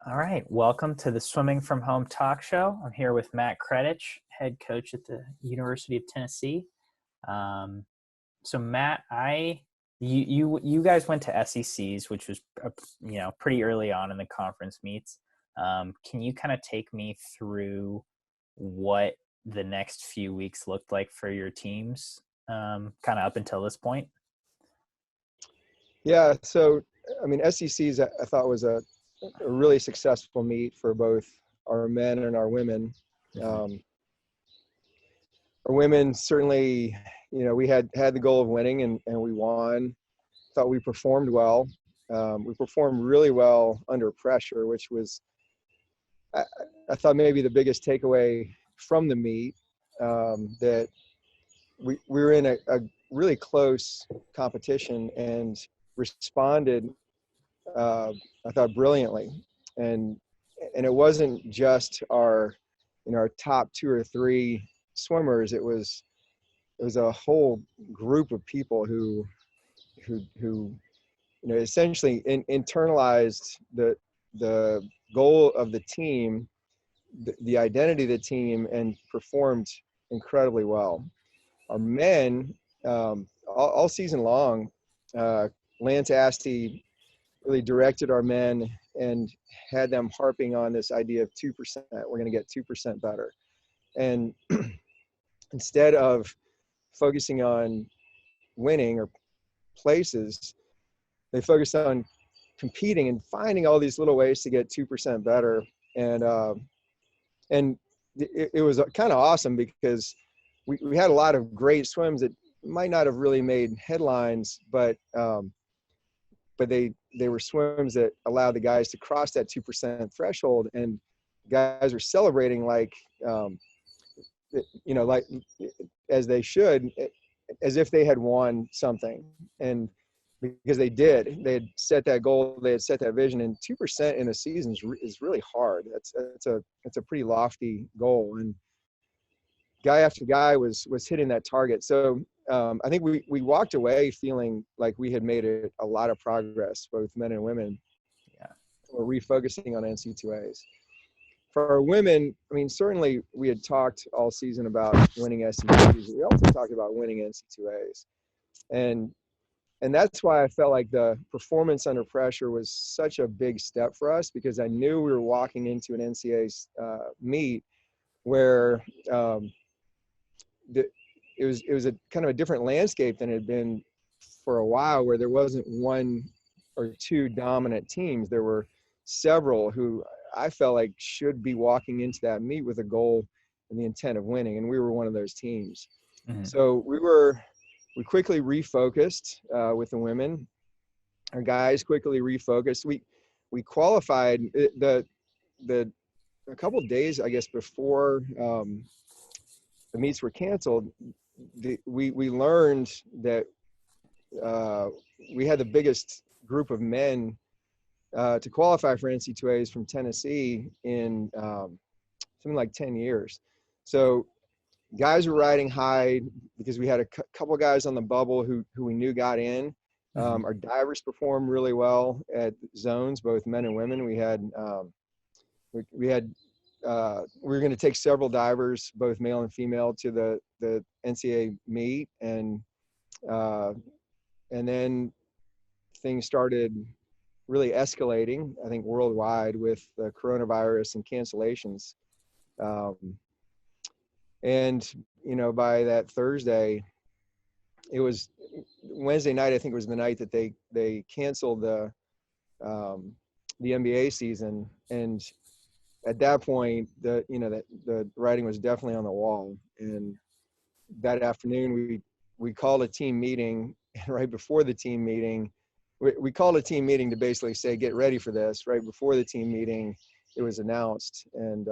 All right, welcome to the Swimming from Home talk show. I'm here with Matt Kredich, head coach at the University of Tennessee. Um, so Matt, you guys went to SECs, which was pretty early on in the conference meets. Can you kind of take me through what the next few weeks looked like for your teams, kind of up until this point? Yeah, so SECs I thought was a really successful meet for both our men and our women. Mm-hmm. Our women certainly, we had the goal of winning and we won. Thought we performed well. We performed really well under pressure, which was I, I thought maybe the biggest takeaway from the meet. That we were in a really close competition and responded I thought brilliantly, and it wasn't just our our top two or three swimmers. It was a whole group of people who essentially internalized the goal of the team, the identity of the team, and performed incredibly well. Our men, all season long, Lance Asti really directed our men and had them harping on this idea of 2%. We're going to get 2% better. And instead of focusing on winning or places, they focused on competing and finding all these little ways to get 2% better. And it was kind of awesome because we had a lot of great swims that might not have really made headlines, but they were swims that allowed the guys to cross that 2% threshold, and guys were celebrating like like as they should, as if they had won something. And because they had set that goal, they had set that vision, and 2% in a season is really hard. That's a pretty lofty goal, and guy after guy was hitting that target. So I think we walked away feeling like we had made a lot of progress, both men and women. Yeah. We're refocusing on NC2As. For our women, certainly we had talked all season about winning SECs. We also talked about winning NC2As. And that's why I felt like the performance under pressure was such a big step for us, because I knew we were walking into an NCAA meet where it was a kind of a different landscape than it had been for a while, where there wasn't one or two dominant teams. There were several who I felt like should be walking into that meet with a goal and the intent of winning, and we were one of those teams. Mm-hmm. So we quickly refocused with the women. Our guys quickly refocused. We qualified the a couple of days, I guess, before the meets were canceled. We learned that we had the biggest group of men to qualify for NC2As from Tennessee in something like 10 years. So guys were riding high because we had a couple guys on the bubble who we knew got in. Mm-hmm. Our divers performed really well at zones, both men and women. We were going to take several divers, both male and female, to the NCAA meet, and then things started really escalating, I think, worldwide with the coronavirus and cancellations. And by that Thursday, it was Wednesday night, I think it was the night that they canceled the NBA season. And at that point, the writing was definitely on the wall. And that afternoon, we called a team meeting. And right before the team meeting, we called a team meeting to basically say, get ready for this. Right before the team meeting, it was announced. And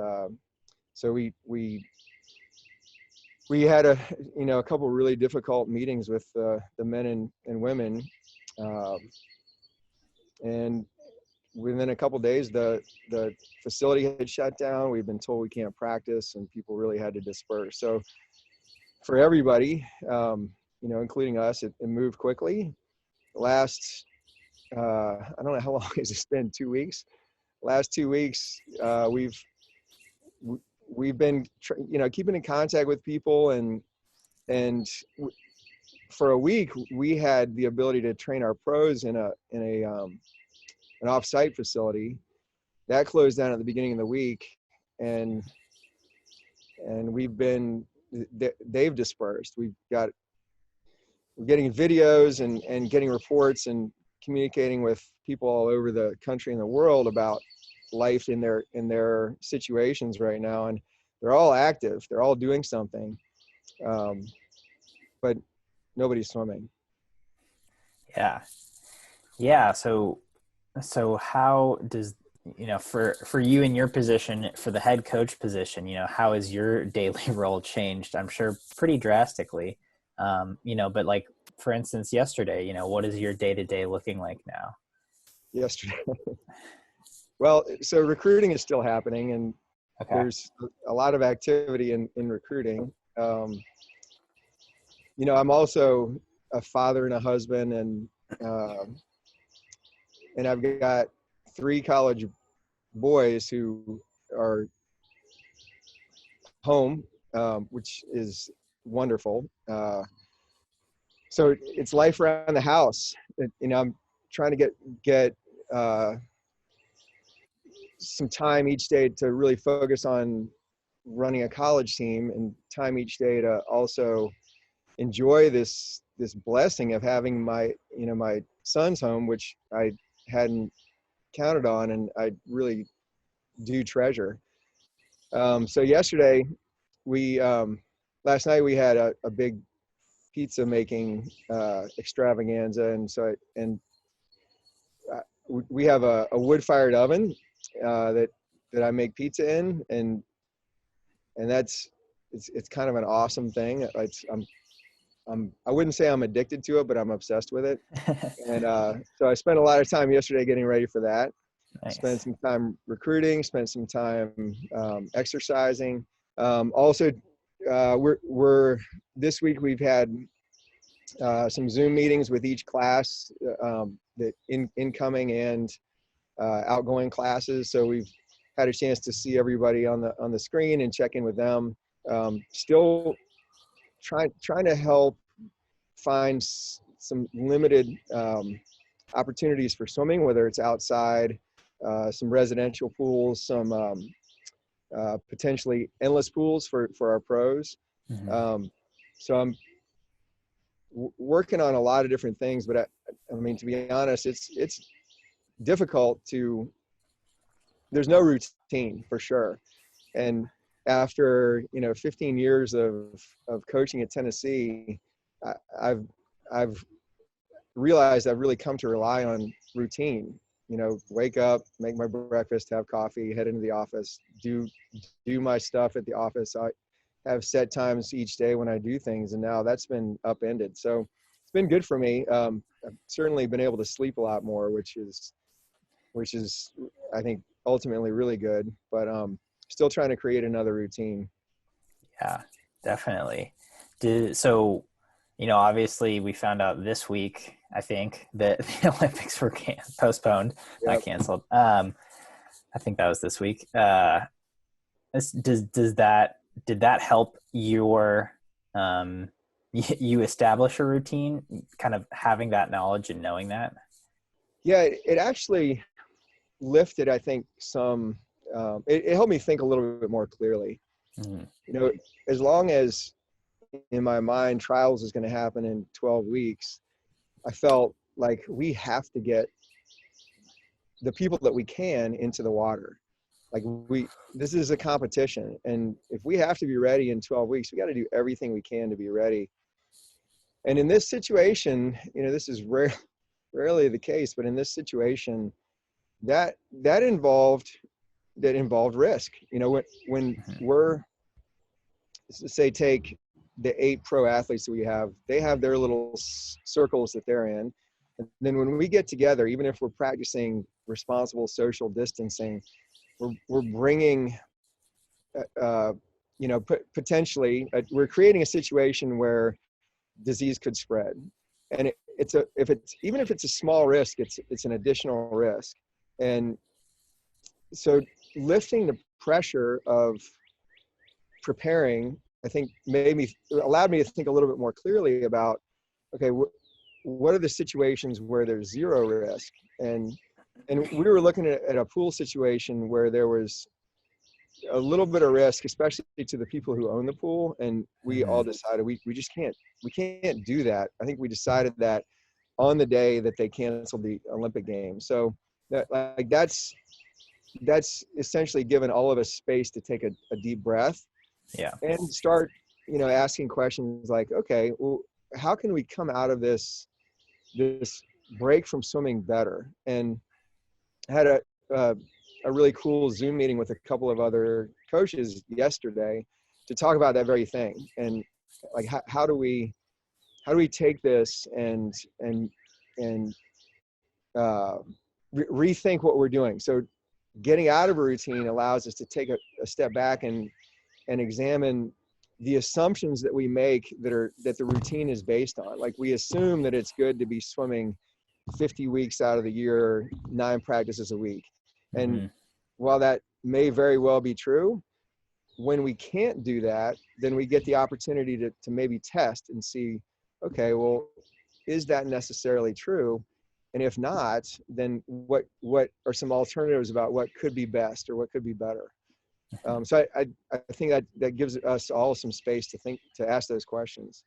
so we had a couple of really difficult meetings with the men and women. And within a couple of days, the facility had shut down. We've been told we can't practice, and people really had to disperse. So for everybody, including us, it moved quickly. Last, I don't know how long it's been, 2 weeks. last 2 weeks, we've been, keeping in contact with people, and for a week we had the ability to train our pros in an off-site facility that closed down at the beginning of the week, and they've dispersed. We're getting videos and getting reports and communicating with people all over the country and the world about life in their situations right now, and they're all active, they're all doing something, but nobody's swimming. Yeah. So how does, for you in your position, for the head coach position, how has your daily role changed? I'm sure pretty drastically. But like, for instance, yesterday, what is your day-to-day looking like now? Yesterday, well, so recruiting is still happening, and Okay. there's a lot of activity in recruiting. I'm also a father and a husband, and I've got 3 college boys who are home, which is wonderful. So it's life around the house. I'm trying to get some time each day to really focus on running a college team, and time each day to also enjoy this blessing of having my son's home, which I hadn't counted on, and I really do treasure. So yesterday last night we had a big pizza making extravaganza, and we have a wood fired oven that I make pizza in, and it's kind of an awesome thing. I wouldn't say I'm addicted to it, but I'm obsessed with it. And so I spent a lot of time yesterday getting ready for that. Nice. Spent some time recruiting, spent some time exercising. Also, we're this week we've had some Zoom meetings with each class, that incoming and outgoing classes. So we've had a chance to see everybody on the screen and check in with them. Still trying to help find some limited opportunities for swimming, whether it's outside, some residential pools, some potentially endless pools for our pros. Mm-hmm. So I'm working on a lot of different things, but I mean, to be honest, it's difficult there's no routine for sure. And after 15 years of coaching at Tennessee, I've realized I've really come to rely on routine. Wake up, make my breakfast, have coffee, head into the office, do my stuff at the office. I have set times each day when I do things, and now that's been upended. So it's been good for me. I've certainly been able to sleep a lot more, which is I think ultimately really good, but still trying to create another routine. Yeah, definitely. So, obviously we found out this week, I think, that the Olympics were postponed, not Yep. canceled. I think that was this week. Did that help you establish a routine, kind of having that knowledge and knowing that? Yeah, it actually lifted, I think, some, it helped me think a little bit more clearly. Mm-hmm. As long as in my mind trials is going to happen in 12 weeks, I felt like we have to get the people that we can into the water. Like this is a competition, and if we have to be ready in 12 weeks, we got to do everything we can to be ready. And in this situation, this is rarely the case, but in this situation, that involved risk. When Mm-hmm. we're, say, take the 8 pro athletes that we have, they have their little circles that they're in. And then when we get together, even if we're practicing responsible social distancing, we're bringing, potentially, we're creating a situation where disease could spread. And even if it's a small risk, it's an additional risk. And so lifting the pressure of preparing, I think allowed me to think a little bit more clearly about, okay, what are the situations where there's zero risk? And we were looking at a pool situation where there was a little bit of risk, especially to the people who own the pool. And we all decided we just can't do that. I think we decided that on the day that they canceled the Olympic Games. So that's essentially given all of us space to take a deep breath, Yeah. and start, asking questions like, okay, well, how can we come out of this break from swimming better? And I had a really cool Zoom meeting with a couple of other coaches yesterday to talk about that very thing. And like, how do we take this and rethink what we're doing? So getting out of a routine allows us to take a step back and examine the assumptions that we make that the routine is based on. Like, we assume that it's good to be swimming 50 weeks out of the year, 9 practices a week. And while that may very well be true, when we can't do that, then we get the opportunity to maybe test and see, okay, well, is that necessarily true? And if not, then what are some alternatives about what could be best or what could be better? So I think that gives us all some space to ask those questions.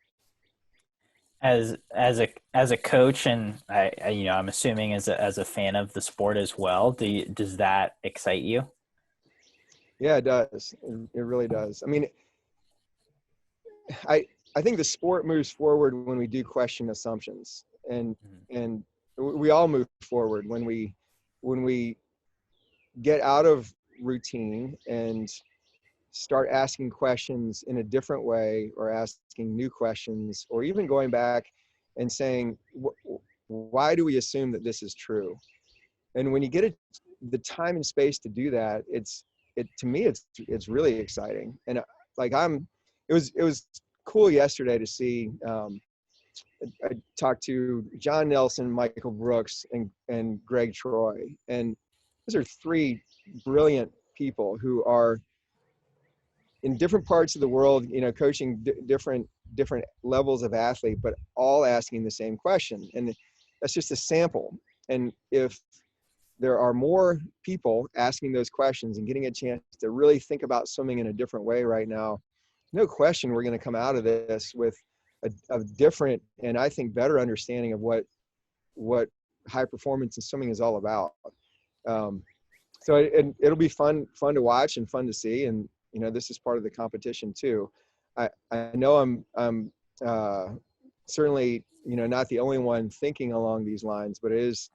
As a coach, and I'm assuming as a fan of the sport as well, does that excite you? Yeah, it does. It really does. I mean, I think the sport moves forward when we do question assumptions, and we all move forward when we get out of routine and start asking questions in a different way, or asking new questions, or even going back and saying, why do we assume that this is true? And when you get the time and space to do that, to me, it's really exciting. And like, it was cool yesterday to see, I talked to John Nelson, Michael Brooks, and Greg Troy. And those are 3 brilliant people who are in different parts of the world, coaching different levels of athlete, but all asking the same question. And that's just a sample. And if there are more people asking those questions and getting a chance to really think about swimming in a different way right now, no question we're going to come out of this with a different, and I think better understanding of what high performance in swimming is all about. So it'll be fun to watch and fun to see. And, this is part of the competition too. I know I'm certainly, not the only one thinking along these lines, but it's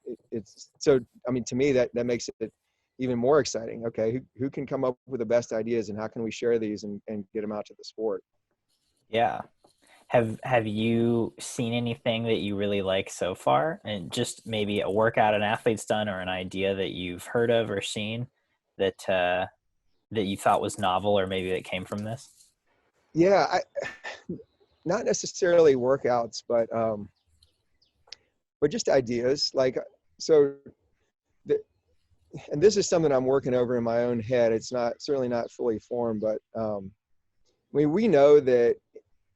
so, I mean, to me, that makes it even more exciting. Okay, who can come up with the best ideas, and how can we share these and get them out to the sport? Yeah. Have you seen anything that you really like so far, and just maybe a workout an athlete's done, or an idea that you've heard of or seen that that you thought was novel, or maybe that came from this? Yeah, not necessarily workouts, but just ideas. Like, so and this is something I'm working over in my own head. It's certainly not fully formed, but I mean, we know that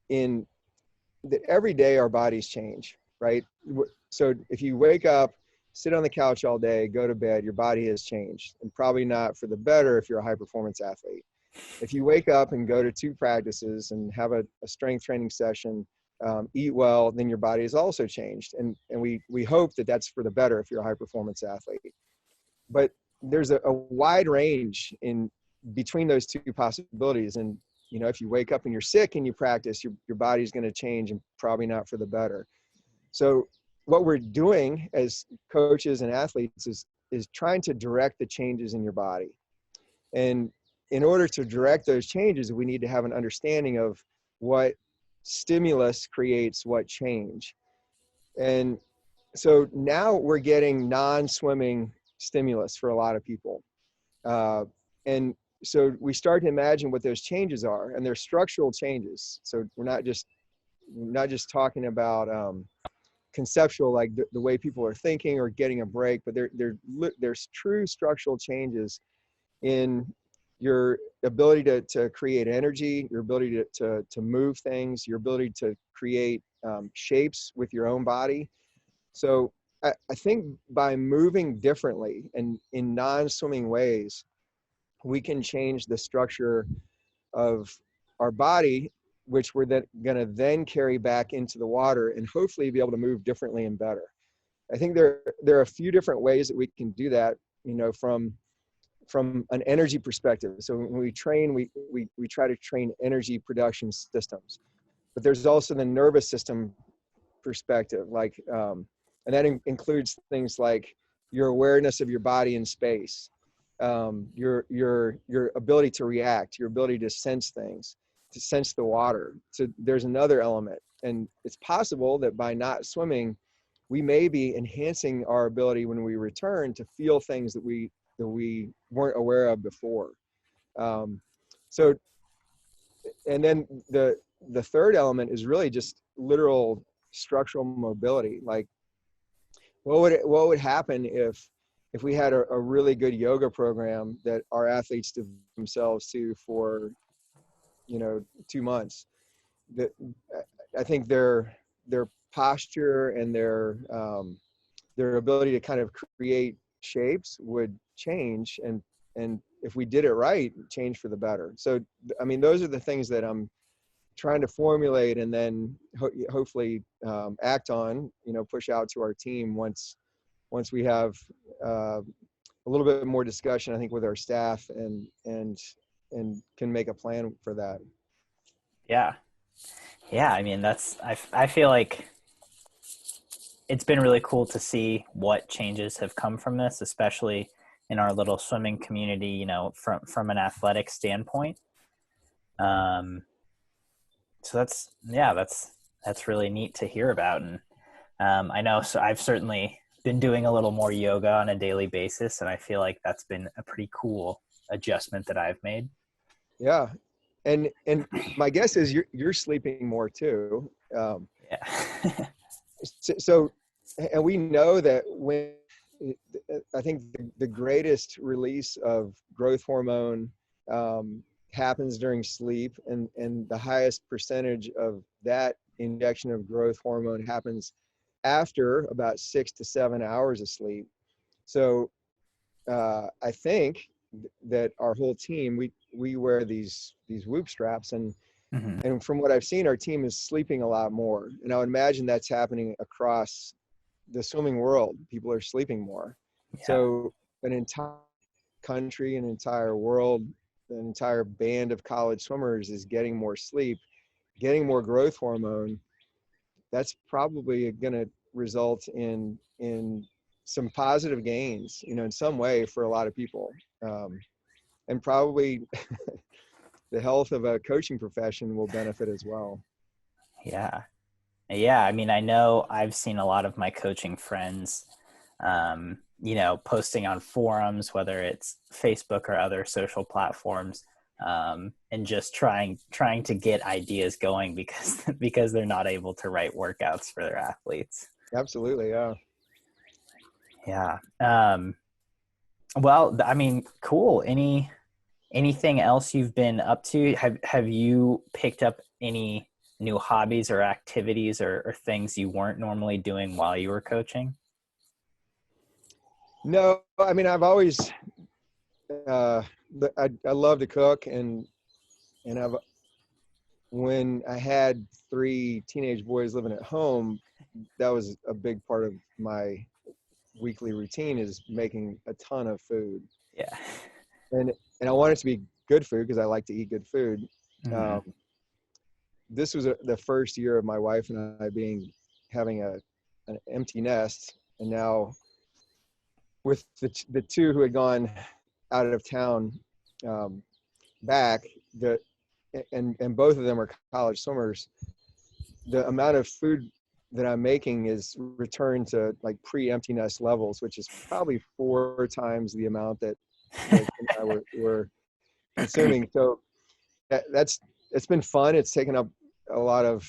that every day our bodies change, right? So if you wake up, sit on the couch all day, go to bed, your body has changed, and probably not for the better if you're a high performance athlete. If you wake up and go to 2 practices and have a strength training session, eat well, then your body has also changed. And we hope that that's for the better if you're a high performance athlete. But there's a wide range in between those 2 possibilities. And, if you wake up and you're sick and you practice, your body's going to change, and probably not for the better. So what we're doing as coaches and athletes is trying to direct the changes in your body. And in order to direct those changes, we need to have an understanding of what stimulus creates what change. And so now we're getting non-swimming stimulus for a lot of people. And so we start to imagine what those changes are, and they're structural changes. So we're not just talking about conceptual, like the way people are thinking or getting a break, but there's true structural changes in your ability to create energy, your ability to move things, your ability to create shapes with your own body. So I think by moving differently and in non-swimming ways, we can change the structure of our body, which we're then going to then carry back into the water and hopefully be able to move differently and better. I think there are a few different ways that we can do that, from an energy perspective. So when we train, we try to train energy production systems, but there's also the nervous system perspective, and that includes things like your awareness of your body in space, your ability to react, your ability to sense things, to sense the water. So there's another element, and it's possible that by not swimming, we may be enhancing our ability when we return to feel things that we weren't aware of before. So, and then the third element is really just literal structural mobility. Like, what would happen if we had a really good yoga program that our athletes devote themselves to for 2 months? That I think their posture and their ability to kind of create shapes would change, and if we did it right, change for the better. So I mean, those are the things that I'm trying to formulate and then hopefully act on, push out to our team once we have a little bit more discussion, I think, with our staff and can make a plan for that. Yeah. Yeah. I mean, I feel like it's been really cool to see what changes have come from this, especially in our little swimming community, from an athletic standpoint. So that's really neat to hear about. And I know, so I've certainly been doing a little more yoga on a daily basis, and I feel like that's been a pretty cool adjustment that I've made. Yeah. And my guess is you're sleeping more too. Yeah. So, and we know that when I think the greatest release of growth hormone happens during sleep, and the highest percentage of that injection of growth hormone happens after about 6 to 7 hours of sleep. So I think that our whole team, we wear these Whoop straps, and Mm-hmm. and from what I've seen, our team is sleeping a lot more, and I would imagine that's happening across the swimming world. People are sleeping more. Yeah. So an entire country, an entire world, an entire band of college swimmers is getting more sleep, getting more growth hormone. That's probably going to result in some positive gains, in some way for a lot of people, and probably the health of a coaching profession will benefit as well. Yeah. Yeah. I mean, I know I've seen a lot of my coaching friends, posting on forums, whether it's Facebook or other social platforms, and just trying to get ideas going because they're not able to write workouts for their athletes. Absolutely. Yeah. Yeah. Well, I mean, cool. Anything else you've been up to? Have you picked up any new hobbies or activities or things you weren't normally doing while you were coaching? No, I mean, I've always, I love to cook, and when I had 3 teenage boys living at home, that was a big part of my weekly routine, is making a ton of food. Yeah. And I want it to be good food because I like to eat good food. Mm-hmm. This was the first year of my wife and I having an empty nest, and now with the 2 who had gone out of town back, and both of them are college swimmers, the amount of food that I'm making is returned to like pre-empty nest levels, which is probably 4 times the amount that Kim and I were consuming. So it's been fun. It's taken up a lot of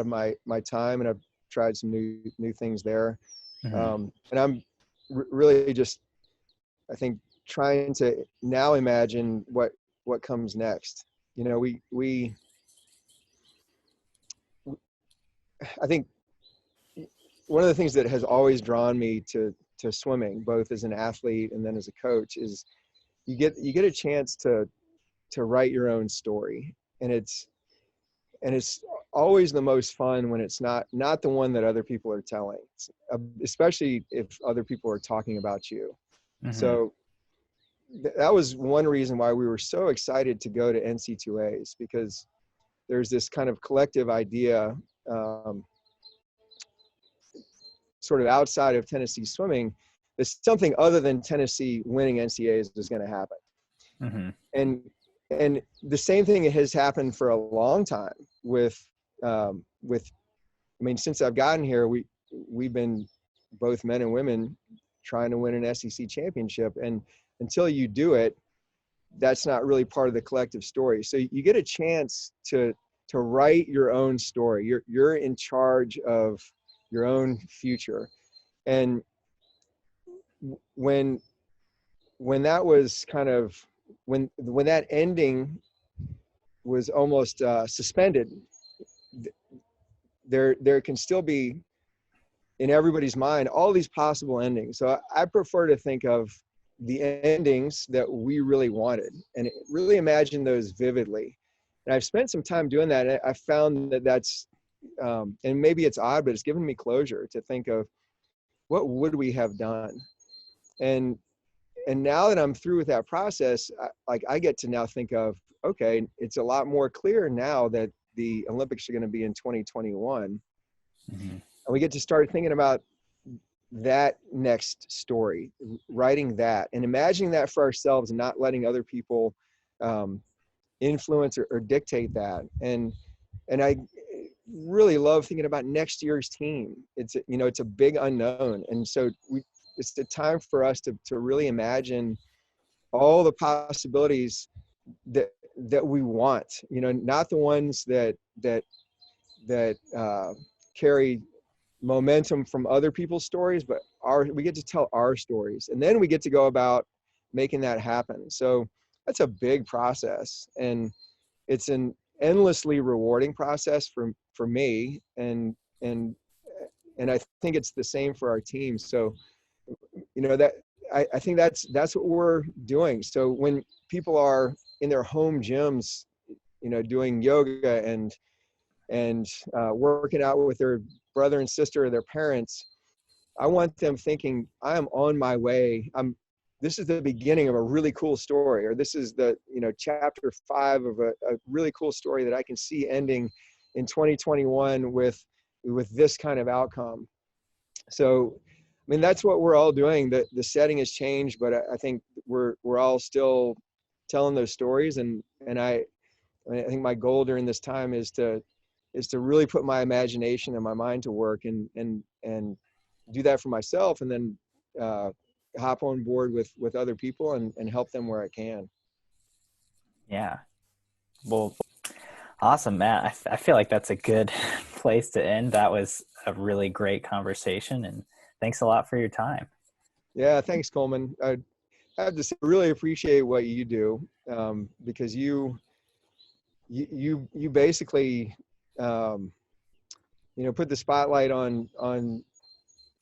my time, and I've tried some new things there. Mm-hmm. And I'm really just, I think, trying to now imagine what comes next. You know, I think one of the things that has always drawn me to swimming, both as an athlete and then as a coach, is you get a chance to write your own story, and it's always the most fun when it's not the one that other people are telling, especially if other people are talking about you. Mm-hmm. So that was one reason why we were so excited to go to NC2As, because there's this kind of collective idea, um, sort of outside of Tennessee swimming, that something other than Tennessee winning NCAAs is going to happen. Mm-hmm. And the same thing has happened for a long time with I mean, since I've gotten here, we've been, both men and women, trying to win an SEC championship, and until you do it, that's not really part of the collective story. So you get a chance to write your own story. You're in charge of your own future. And when that was kind of, when that ending was almost suspended, there can still be in everybody's mind all these possible endings. So I prefer to think of the endings that we really wanted and really imagine those vividly. And I've spent some time doing that. And I found that that's, and maybe it's odd, but it's given me closure to think of what would we have done. And now that I'm through with that process, I get to now think of, okay, it's a lot more clear now that the Olympics are going to be in 2021. Mm-hmm. And we get to start thinking about that next story, writing that and imagining that for ourselves, and not letting other people influence or dictate that. And I really love thinking about next year's team. It's it's a big unknown, and so it's the time for us to really imagine all the possibilities that we want. Not the ones that carry momentum from other people's stories, but we get to tell our stories, and then we get to go about making that happen. So that's a big process, and it's an endlessly rewarding process for me, and I think it's the same for our team. So that I think that's what we're doing. So when people are in their home gyms, doing yoga and working out with their brother and sister or their parents, I want them thinking, I am on my way. This is the beginning of a really cool story, or this is the, chapter 5 of a really cool story that I can see ending in 2021 with this kind of outcome. So, I mean, that's what we're all doing. The setting has changed, but I think we're all still telling those stories. And I think my goal during this time is to really put my imagination and my mind to work, and do that for myself, and then hop on board with other people and help them where I can. Yeah. Well, awesome, Matt. I feel like that's a good place to end. That was a really great conversation, and thanks a lot for your time. Yeah, thanks, Coleman. I have to say, I really appreciate what you do, because you basically put the spotlight on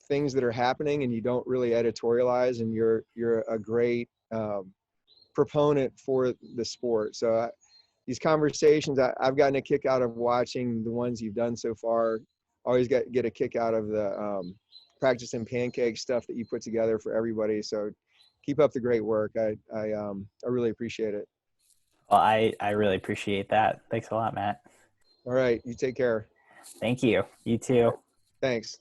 things that are happening, and you don't really editorialize, and you're a great proponent for the sport. So these conversations, I've gotten a kick out of watching the ones you've done so far. Always get a kick out of the practice and pancake stuff that you put together for everybody. So keep up the great work. I really appreciate it. Well, I really appreciate that. Thanks a lot, Matt. All right, you take care. Thank you. You All too. right, thanks.